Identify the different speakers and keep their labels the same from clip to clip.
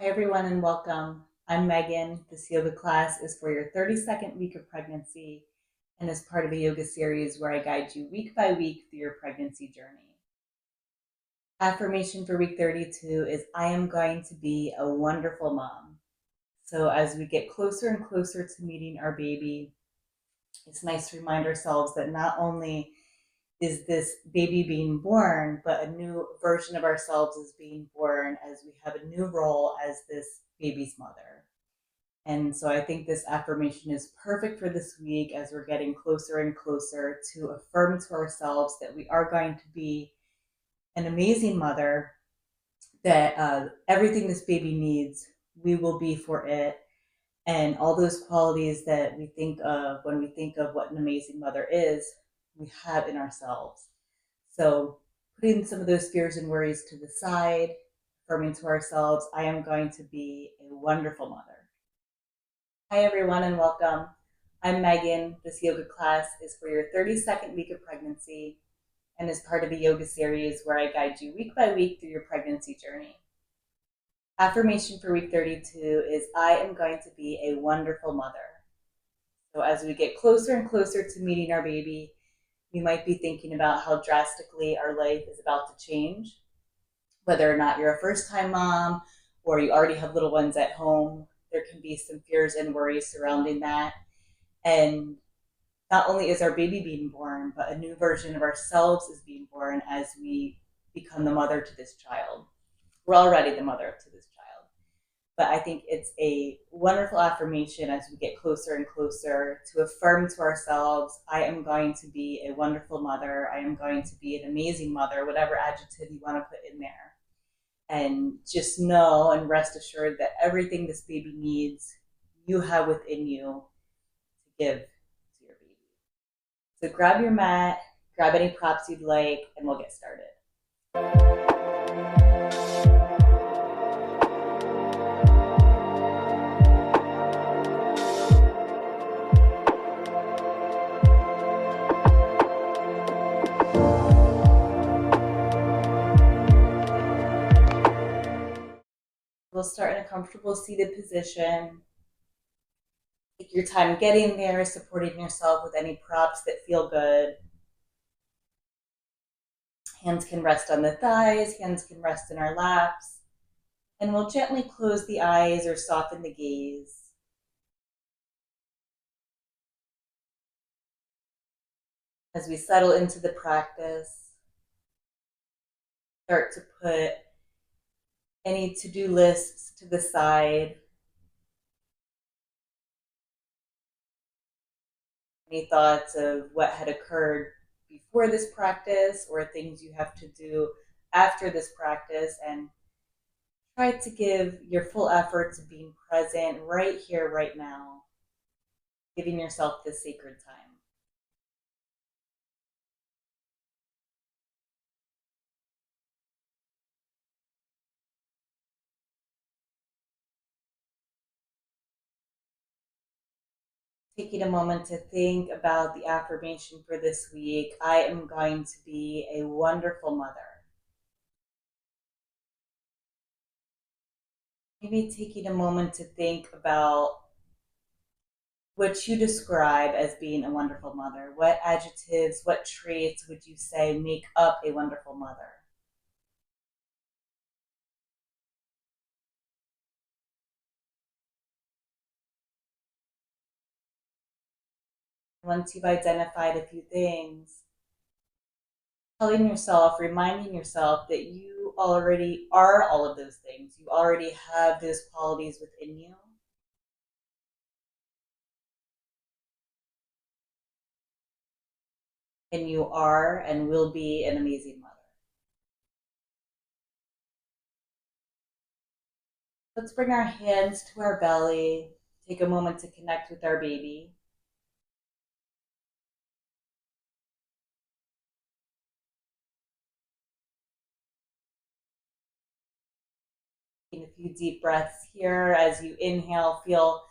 Speaker 1: Hi, everyone, and welcome. I'm Megan. This yoga class is for your 32nd week of pregnancy and is part of a yoga series where I guide you week by week through your pregnancy journey. Affirmation for week 32 is I am going to be a wonderful mom. So, as we get closer and closer to meeting our baby, it's nice to remind ourselves that not only is this baby being born, but a new version of ourselves is being born as we have a new role as this baby's mother. And so I think this affirmation is perfect for this week as we're getting closer and closer to affirm to ourselves that we are going to be an amazing mother, that everything this baby needs, we will be for it. And all those qualities that we think of when we think of what an amazing mother is, we have in ourselves. So putting some of those fears and worries to the side, affirming to ourselves, I am going to be a wonderful mother. Hi, everyone, and welcome. I'm Megan. This yoga class is for your 32nd week of pregnancy and is part of a yoga series where I guide you week by week through your pregnancy journey. Affirmation for week 32 is I am going to be a wonderful mother. So, as we get closer and closer to meeting our baby, you might be thinking about how drastically our life is about to change, whether or not you're a first time mom or you already have little ones at home. There can be some fears and worries surrounding that. And not only is our baby being born, but a new version of ourselves is being born as we become the mother to this child. We're already the mother to this child. But I think it's a wonderful affirmation as we get closer and closer to affirm to ourselves, I am going to be a wonderful mother. I am going to be an amazing mother, whatever adjective you want to put in there. And just know and rest assured that everything this baby needs, you have within you to give to your baby. So grab your mat, grab any props you'd like, and we'll get started. We'll start in a comfortable seated position. Take your time getting there, supporting yourself with any props that feel good. Hands can rest on the thighs, hands can rest in our laps. And we'll gently close the eyes or soften the gaze. As we settle into the practice, start to put any to-do lists to the side, any thoughts of what had occurred before this practice or things you have to do after this practice, and try to give your full effort to being present right here, right now, giving yourself this sacred time. Taking a moment to think about the affirmation for this week, I am going to be a wonderful mother. Maybe taking a moment to think about what you describe as being a wonderful mother. What adjectives, what traits would you say make up a wonderful mother? Once you've identified a few things, telling yourself, reminding yourself that you already are all of those things. You already have those qualities within you. And you are and will be an amazing mother. Let's bring our hands to our belly. Take a moment to connect with our baby. Taking a few deep breaths here. As you inhale, feel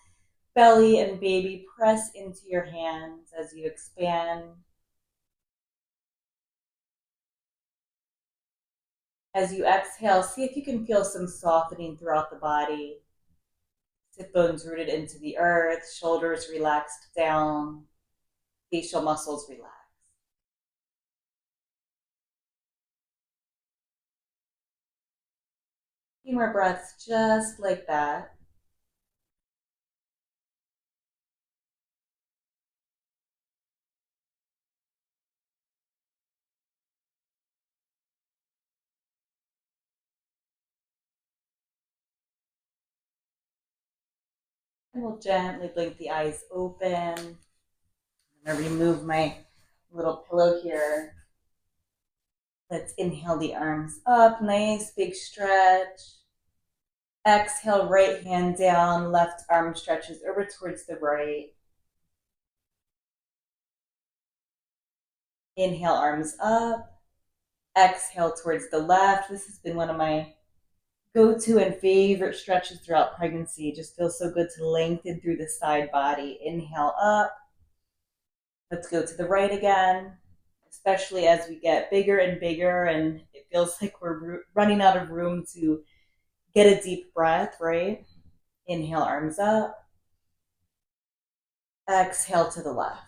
Speaker 1: belly and baby press into your hands as you expand. As you exhale, see if you can feel some softening throughout the body. Sit bones rooted into the earth, shoulders relaxed down, facial muscles relaxed. Few more breaths just like that. And we'll gently blink the eyes open. I'm going to remove my little pillow here. Let's inhale the arms up, nice big stretch. Exhale, right hand down, left arm stretches over towards the right. Inhale, arms up. Exhale towards the left. This has been one of my go-to and favorite stretches throughout pregnancy. It just feels so good to lengthen through the side body. Inhale up. Let's go to the right again, especially as we get bigger and bigger and it feels like we're running out of room to get a deep breath, right? Inhale, arms up. Exhale to the left.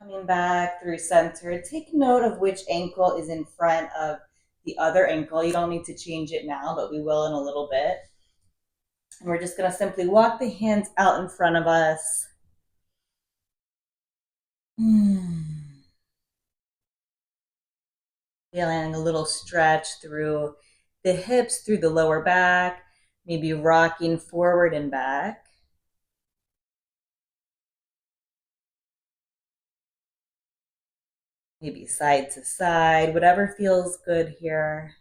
Speaker 1: Coming back through center. Take note of which ankle is in front of the other ankle. You don't need to change it now, but we will in a little bit. And we're just going to simply walk the hands out in front of us. Feeling a little stretch through the hips, through the lower back, maybe rocking forward and back. Maybe side to side, whatever feels good here.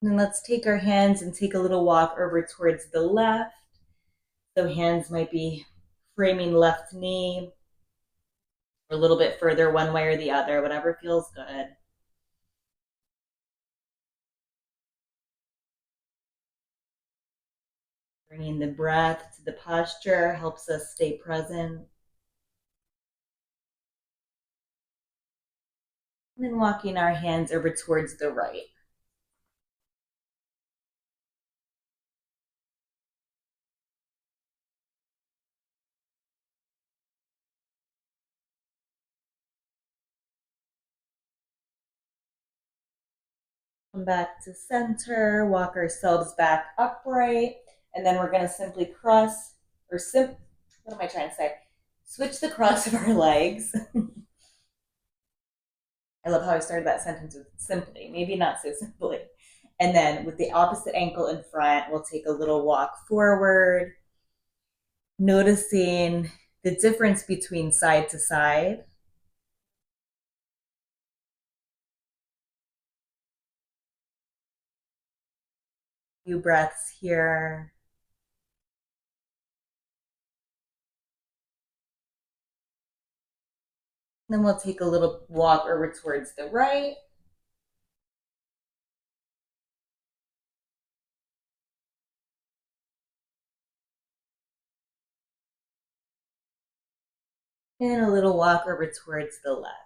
Speaker 1: And then let's take our hands and take a little walk over towards the left. So hands might be framing left knee or a little bit further one way or the other, whatever feels good. Bringing the breath to the posture helps us stay present. And then walking our hands over towards the right. Come back to center, walk ourselves back upright, and then we're going to simply cross, what am I trying to say? Switch the cross of our legs. I love how I started that sentence with simply, maybe not so simply. And then with the opposite ankle in front, we'll take a little walk forward, noticing the difference between side to side. A few breaths here. Then we'll take a little walk over towards the right. And a little walk over towards the left.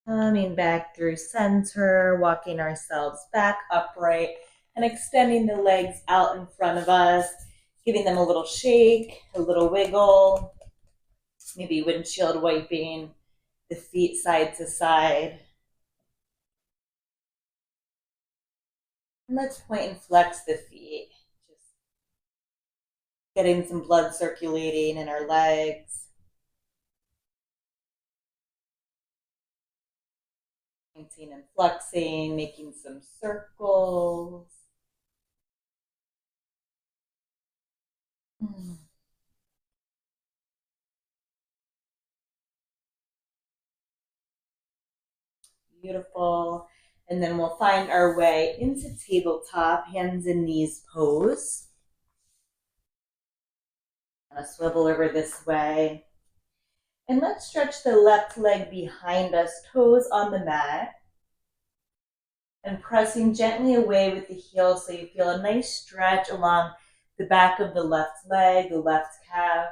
Speaker 1: Coming back through center, walking ourselves back upright and extending the legs out in front of us, giving them a little shake, a little wiggle, maybe windshield wiping the feet side to side. And let's point and flex the feet, just getting some blood circulating in our legs. Pointing and flexing, making some circles. Beautiful. And then we'll find our way into tabletop, hands and knees pose. Swivel over this way. And let's stretch the left leg behind us, toes on the mat. And pressing gently away with the heel so you feel a nice stretch along the back of the left leg, the left calf.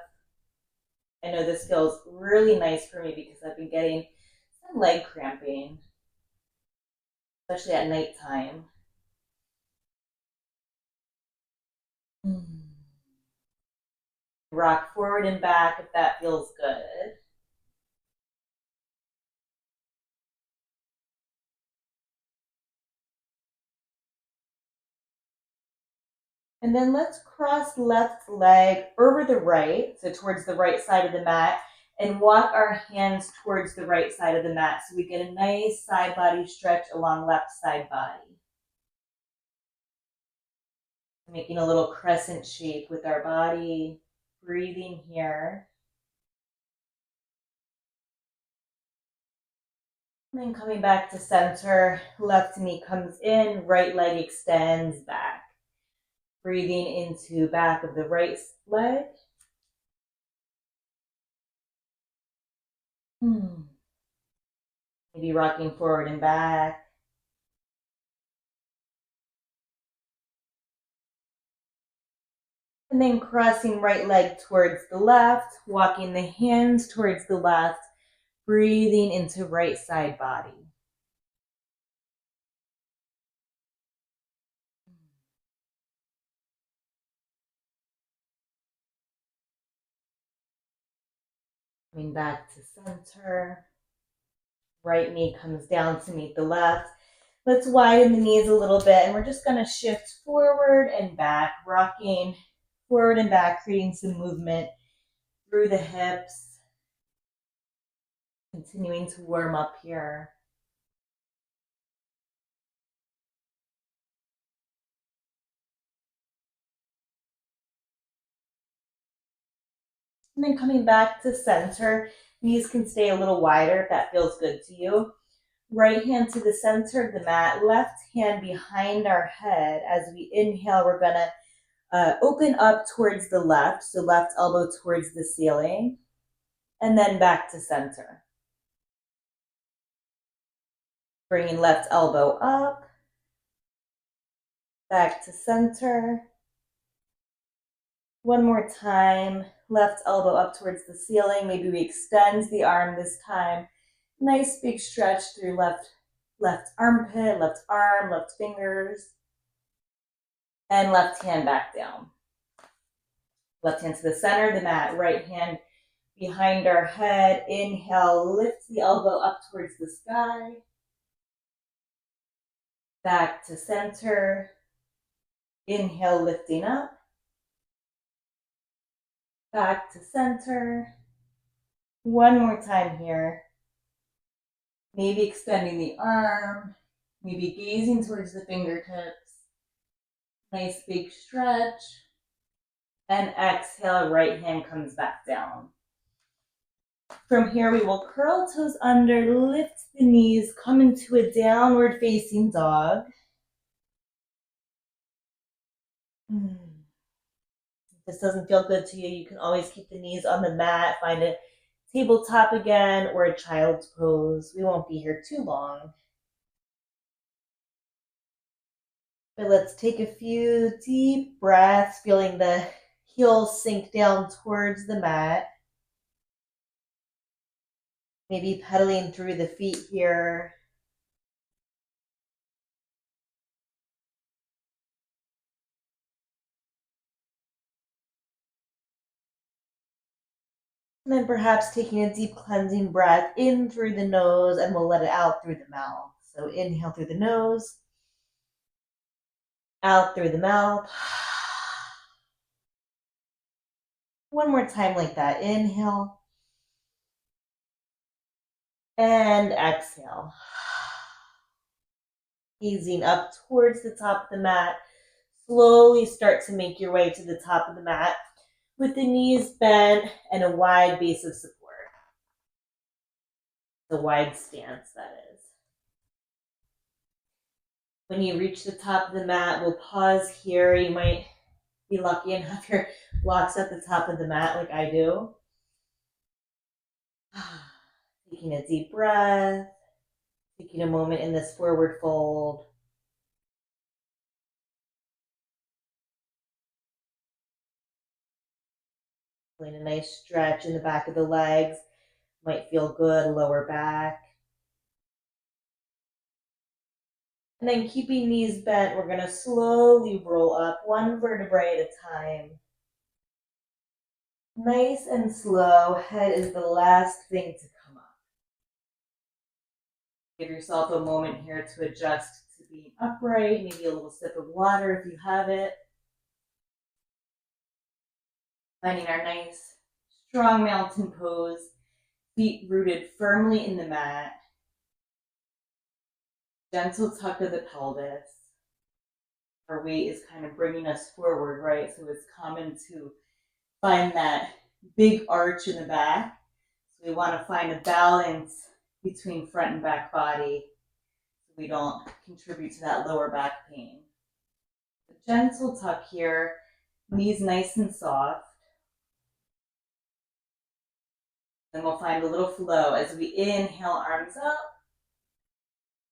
Speaker 1: I know this feels really nice for me because I've been getting some leg cramping, especially at nighttime. Rock forward and back if that feels good. And then let's cross left leg over the right, so towards the right side of the mat, and walk our hands towards the right side of the mat so we get a nice side body stretch along left side body. Making a little crescent shape with our body, breathing here. And then coming back to center, left knee comes in, right leg extends back. Breathing into back of the right leg. Maybe rocking forward and back. And then crossing right leg towards the left, walking the hands towards the left, breathing into right side body. Coming back to center. Right knee comes down to meet the left. Let's widen the knees a little bit, and we're just going to shift forward and back, rocking forward and back, creating some movement through the hips. Continuing to warm up here. And then coming back to center, knees can stay a little wider if that feels good to you. Right hand to the center of the mat, left hand behind our head. As we inhale, we're gonna open up towards the left, so left elbow towards the ceiling, and then back to center. Bringing left elbow up, back to center. One more time, left elbow up towards the ceiling. Maybe we extend the arm this time. Nice big stretch through left armpit, left arm, left fingers. And left hand back down. Left hand to the center of the mat, right hand behind our head. Inhale, lift the elbow up towards the sky. Back to center. Inhale, lifting up. Back to center. One more time here. Maybe extending the arm. Maybe gazing towards the fingertips. Nice big stretch. And exhale, right hand comes back down. From here, we will curl toes under, lift the knees, come into a downward facing dog. If this doesn't feel good to you, you can always keep the knees on the mat, find a tabletop again, or a child's pose. We won't be here too long. But let's take a few deep breaths, feeling the heels sink down towards the mat. Maybe pedaling through the feet here. And then perhaps taking a deep cleansing breath in through the nose, and we'll let it out through the mouth. So inhale through the nose, out through the mouth. One more time like that. Inhale and exhale. Easing up towards the top of the mat. Slowly start to make your way to the top of the mat with the knees bent and a wide base of support. The wide stance, that is. When you reach the top of the mat, we'll pause here. You might be lucky and have your blocks at the top of the mat like I do. Taking a deep breath, taking a moment in this forward fold. Feeling a nice stretch in the back of the legs. Might feel good, lower back. And then keeping knees bent, we're going to slowly roll up one vertebrae at a time. Nice and slow. Head is the last thing to come up. Give yourself a moment here to adjust to being upright. Maybe a little sip of water if you have it. Finding our nice, strong mountain pose. Feet rooted firmly in the mat. Gentle tuck of the pelvis. Our weight is kind of bringing us forward, right? So it's common to find that big arch in the back. So we want to find a balance between front and back body so we don't contribute to that lower back pain. A gentle tuck here, knees nice and soft. Then we'll find a little flow as we inhale, arms up.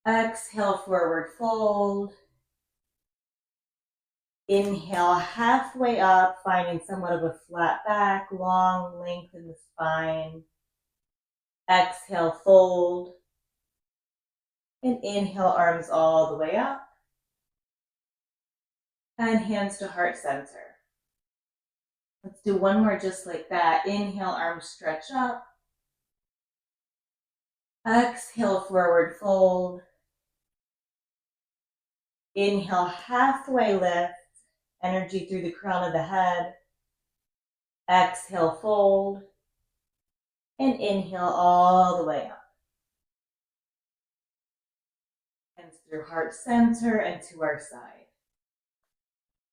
Speaker 1: Exhale, forward fold. Inhale, halfway up, finding somewhat of a flat back, long length in the spine. Exhale, fold. And inhale, arms all the way up. And hands to heart center. Let's do one more just like that. Inhale, arms stretch up. Exhale, forward fold. Inhale, halfway lift. Energy through the crown of the head. Exhale, fold. And inhale all the way up. Hands through heart center and to our side.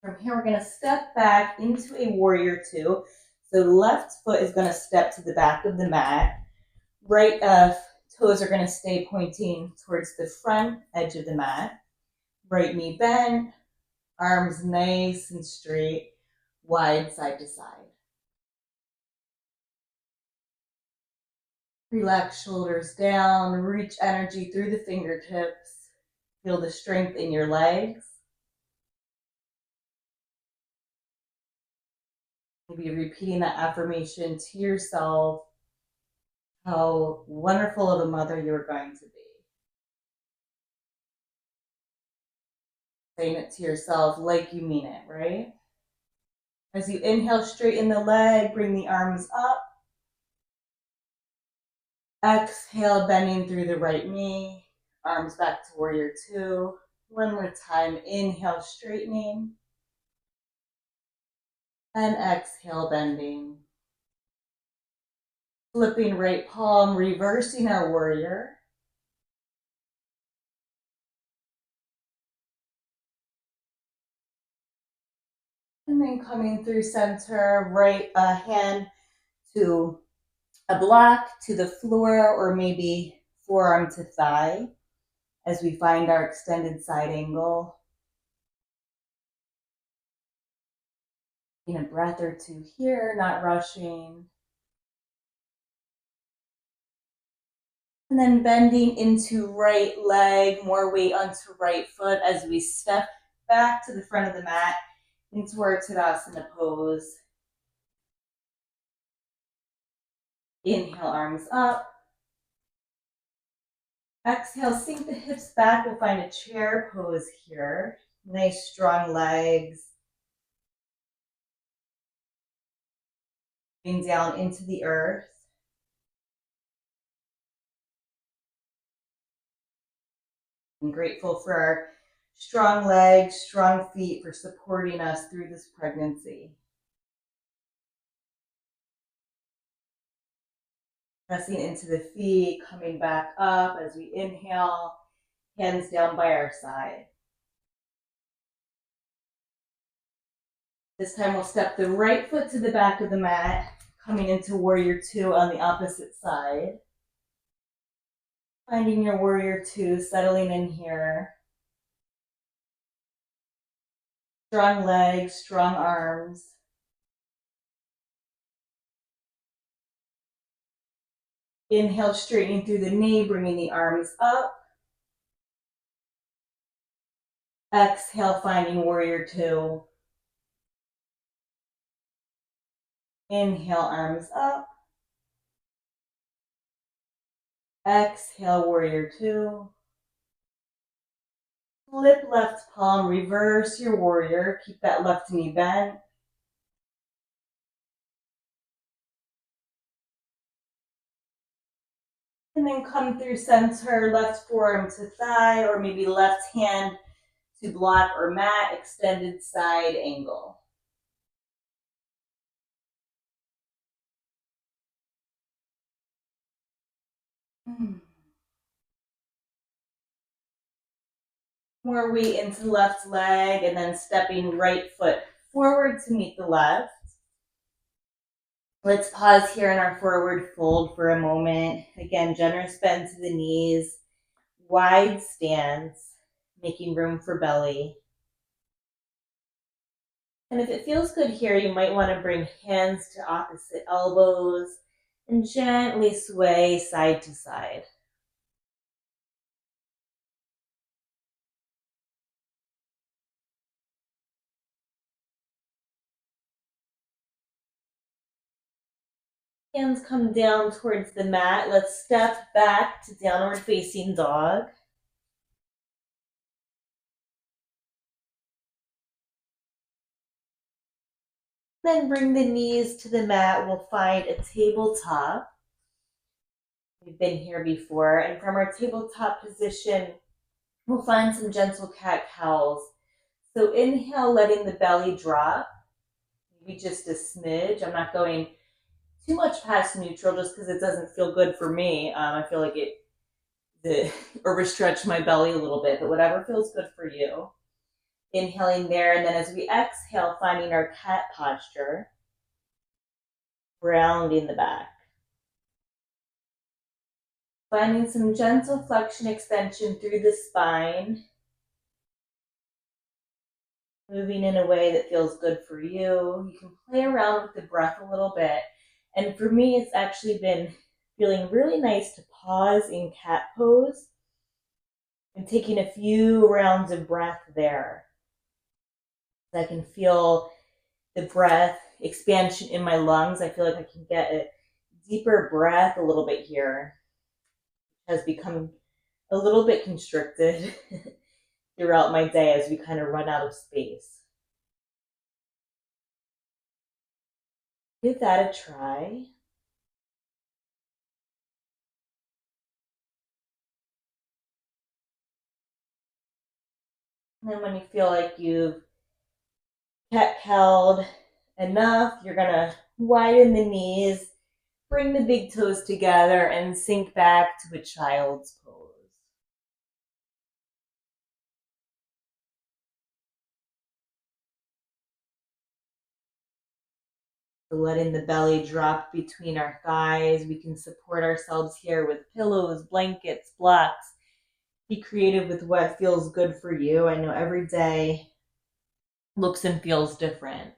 Speaker 1: From here, we're going to step back into a warrior two. So left foot is going to step to the back of the mat. Right toes are going to stay pointing towards the front edge of the mat. Right knee bent, arms nice and straight, wide side to side. Relax shoulders down, reach energy through the fingertips. Feel the strength in your legs. Maybe repeating that affirmation to yourself, how wonderful of a mother you're going to be. Saying it to yourself like you mean it, right? As you inhale, straighten the leg, bring the arms up. Exhale, bending through the right knee, arms back to warrior two. One more time, inhale, straightening. And exhale, bending. Flipping right palm, reversing our warrior. And then coming through center, right hand to a block, to the floor, or maybe forearm to thigh as we find our extended side angle. In a breath or two here, not rushing. And then bending into right leg, more weight onto right foot as we step back to the front of the mat into our Tadasana pose. Inhale, arms up. Exhale, sink the hips back. We'll find a chair pose here. Nice, strong legs. Moving down into the earth. I'm grateful for our strong legs, strong feet for supporting us through this pregnancy. Pressing into the feet, coming back up as we inhale, hands down by our side. This time we'll step the right foot to the back of the mat, coming into warrior two on the opposite side. Finding your warrior two, settling in here. Strong legs, strong arms. Inhale, straightening through the knee, bringing the arms up. Exhale, finding warrior two. Inhale, arms up. Exhale, warrior two. Flip left palm, reverse your warrior. Keep that left knee bent. And then come through center, left forearm to thigh, or maybe left hand to block or mat, extended side angle. More weight into left leg, and then stepping right foot forward to meet the left. Let's pause here in our forward fold for a moment. Again, generous bend to the knees, wide stance, making room for belly. And if it feels good here, you might want to bring hands to opposite elbows and gently sway side to side. Hands come down towards the mat. Let's step back to downward facing dog. Then bring the knees to the mat. We'll find a tabletop. We've been here before. And from our tabletop position, we'll find some gentle cat-cows. So inhale, letting the belly drop. Maybe just a smidge. I'm not going too much past neutral just because it doesn't feel good for me. I feel like it overstretched my belly a little bit, but whatever feels good for you. Inhaling there, and then as we exhale, finding our cat posture, rounding the back. Finding some gentle flexion extension through the spine, moving in a way that feels good for you. You can play around with the breath a little bit. And for me, it's actually been feeling really nice to pause in cat pose and taking a few rounds of breath there. I can feel the breath expansion in my lungs. I feel like I can get a deeper breath a little bit here. It has become a little bit constricted throughout my day as we kind of run out of space. Give that a try. And then when you feel like you've cat-cowed enough, you're gonna widen the knees, bring the big toes together, and sink back to a child's pose. So letting the belly drop between our thighs. We can support ourselves here with pillows, blankets, blocks. Be creative with what feels good for you. I know every day looks and feels different.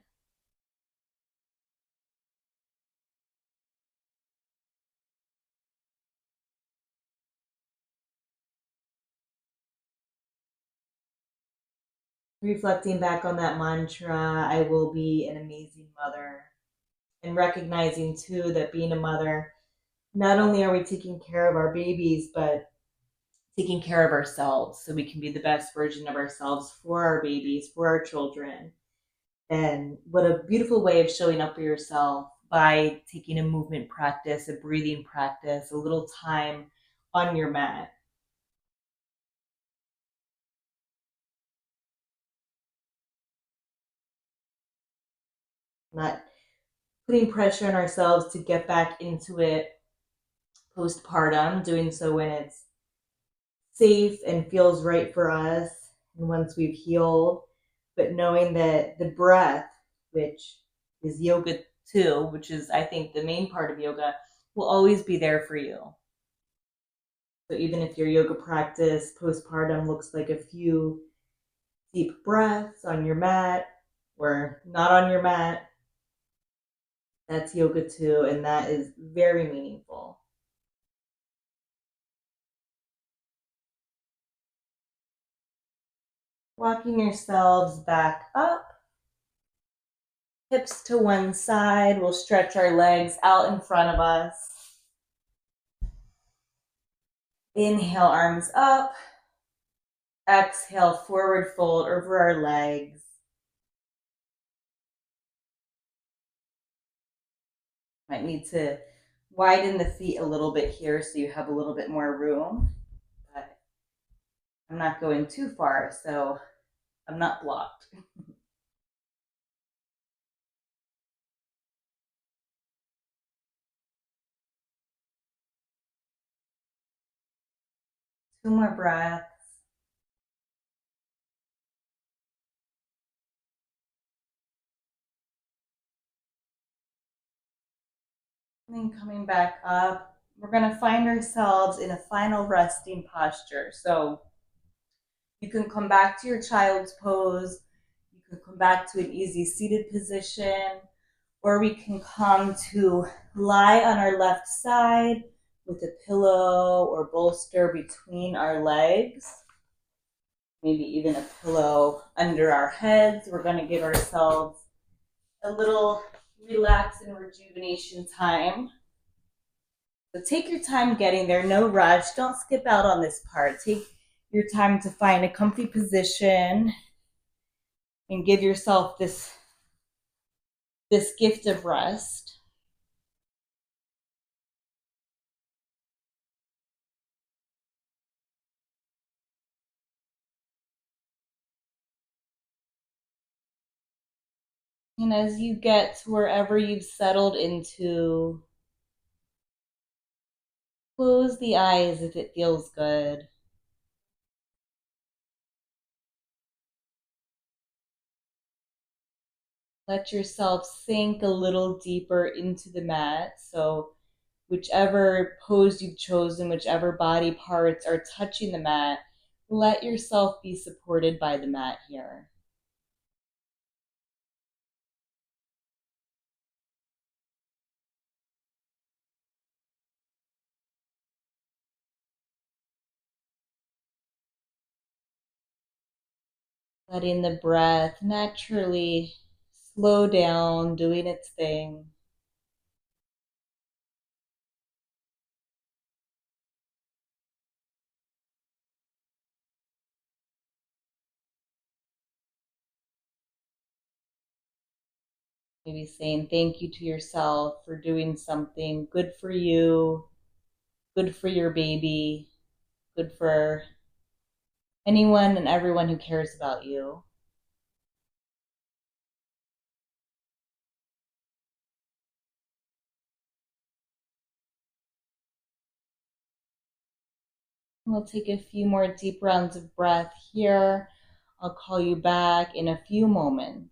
Speaker 1: Reflecting back on that mantra, I will be an amazing mother. And recognizing too that being a mother, not only are we taking care of our babies, but taking care of ourselves so we can be the best version of ourselves for our babies, for our children. And what a beautiful way of showing up for yourself by taking a movement practice, a breathing practice, a little time on your mat. Not putting pressure on ourselves to get back into it postpartum, doing so when it's safe and feels right for us and once we've healed, but knowing that the breath, which is yoga too, which is I think the main part of yoga, will always be there for you. So even if your yoga practice postpartum looks like a few deep breaths on your mat or not on your mat. That's yoga too, and that is very meaningful. Walking yourselves back up, hips to one side. We'll stretch our legs out in front of us. Inhale, arms up. Exhale, forward fold over our legs. Might need to widen the feet a little bit here so you have a little bit more room. But I'm not going too far, so I'm not blocked. Two more breaths. And then coming back up, we're going to find ourselves in a final resting posture. So you can come back to your child's pose. You can come back to an easy seated position, or we can come to lie on our left side with a pillow or bolster between our legs. Maybe even a pillow under our heads. We're going to give ourselves a little relax and rejuvenation time. So take your time getting there, no rush. Don't skip out on this part. Take your time to find a comfy position and give yourself this gift of rest. And as you get to wherever you've settled into, close the eyes if it feels good. Let yourself sink a little deeper into the mat. So whichever pose you've chosen, whichever body parts are touching the mat, let yourself be supported by the mat here. Letting the breath naturally slow down, doing its thing. Maybe saying thank you to yourself for doing something good for you, good for your baby, good for anyone and everyone who cares about you. We'll take a few more deep rounds of breath here. I'll call you back in a few moments.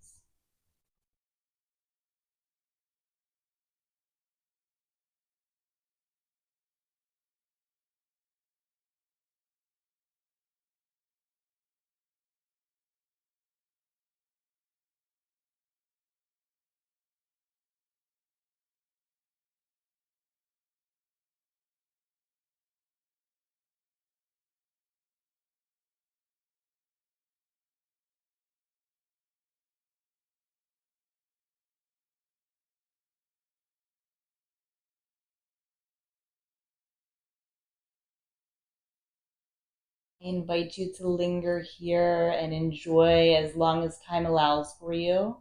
Speaker 1: I invite you to linger here and enjoy as long as time allows for you.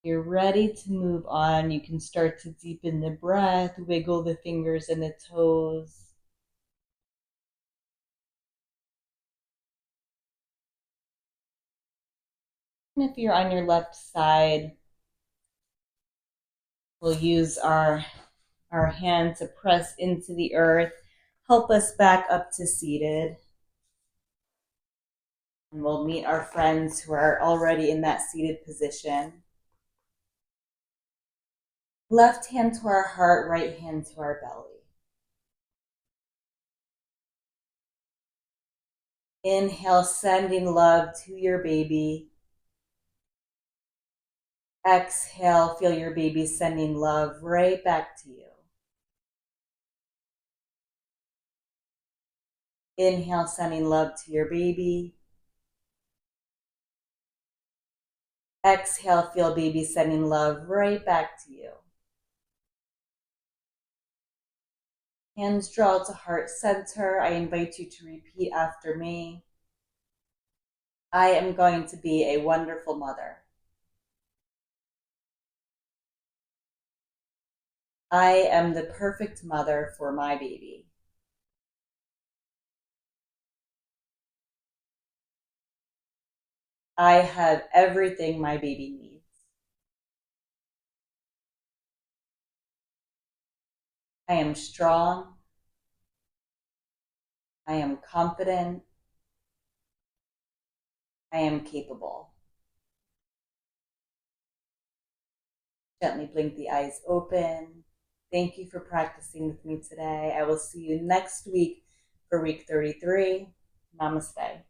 Speaker 1: You're ready to move on. You can start to deepen the breath, wiggle the fingers and the toes. And if you're on your left side, we'll use our hand to press into the earth, help us back up to seated. And we'll meet our friends who are already in that seated position. Left hand to our heart, right hand to our belly. Inhale, sending love to your baby. Exhale, feel your baby sending love right back to you. Inhale, sending love to your baby. Exhale, feel baby sending love right back to you. Hands draw to heart center. I invite you to repeat after me. I am going to be a wonderful mother. I am the perfect mother for my baby. I have everything my baby needs. I am strong. I am confident. I am capable. Gently blink the eyes open. Thank you for practicing with me today. I will see you next week for week 33. Namaste.